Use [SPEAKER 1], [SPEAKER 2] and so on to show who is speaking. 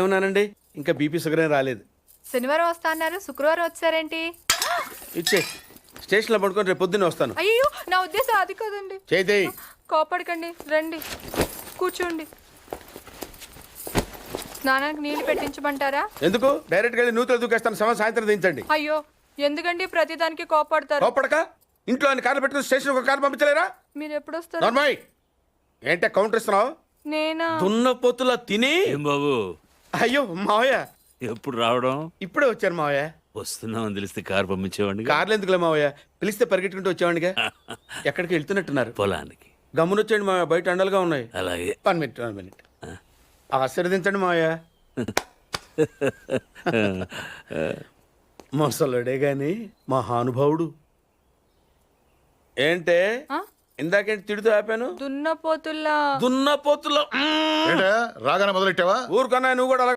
[SPEAKER 1] ఏమన్నానండి, ఇంకా BP sugar ఏం రాలేదు.
[SPEAKER 2] శనివారం వస్తా అన్నారు, శుక్రవారం వచ్చారేంటి?
[SPEAKER 1] ఇచ్చే స్టేషన్లో పడుకొని రేపు పొద్దున్నే వస్తాను.
[SPEAKER 2] అయ్యో, నా ఉద్దేశం అది కాదండి.
[SPEAKER 1] చేతి
[SPEAKER 2] కోపడకండి, రండి కూర్చోండి. స్నానానికి నీళ్లు పెట్టించమంటారా?
[SPEAKER 1] ఎందుకు? డైరెక్ట్గా వెళ్ళి నూతులు దూకేస్తాను. సాయంత్రం దించండి.
[SPEAKER 2] అయ్యో, ఎందుకండి ప్రతిదానికి కోపడతారు?
[SPEAKER 1] కోపడక ఇంట్లో అన్ని కార్లు పెట్టుకుని స్టేషన్ ఒక కారు పంపించలేరా?
[SPEAKER 2] మీరు ఎప్పుడు వస్తారు?
[SPEAKER 1] నార్మల్ ఏంటే కౌంటర్ ఇస్తున్నావు?
[SPEAKER 2] నేనా?
[SPEAKER 1] దున్న పొత్తుల తిని.
[SPEAKER 3] ఏం బాబు,
[SPEAKER 1] అయ్యో మావయ్య,
[SPEAKER 3] ఎప్పుడు రావడం?
[SPEAKER 1] ఇప్పుడే వచ్చాను మావయ్య.
[SPEAKER 3] వస్తున్నామని తెలిస్తే కారు పంపించేవాడిని.
[SPEAKER 1] కార్లు ఎందుకులే మావయ్య, పిలిస్తే పరిగెట్టుకుంటూ వచ్చేవాడిగా. ఎక్కడికి వెళ్తున్నట్టున్నారు?
[SPEAKER 3] పొలానికి.
[SPEAKER 1] గమ్మునొచ్చేయండి మావయ్య, బయట అండలుగా ఉన్నాయి.
[SPEAKER 3] అలాగే.
[SPEAKER 1] 1 మినిట్. ఆశీర్వదించండి మావయ్య. మొసలుడే గాని మహానుభావుడు. ఏంటే
[SPEAKER 2] ఆ?
[SPEAKER 1] ఇందాకేంటి తిడుతూ ఆపాను?
[SPEAKER 2] దున్నపోతుల్లా.
[SPEAKER 1] దున్నపోతులో
[SPEAKER 4] రాగానే మొదలెట్టావా?
[SPEAKER 1] ఊరుకన్నా నువ్వు కూడా అలా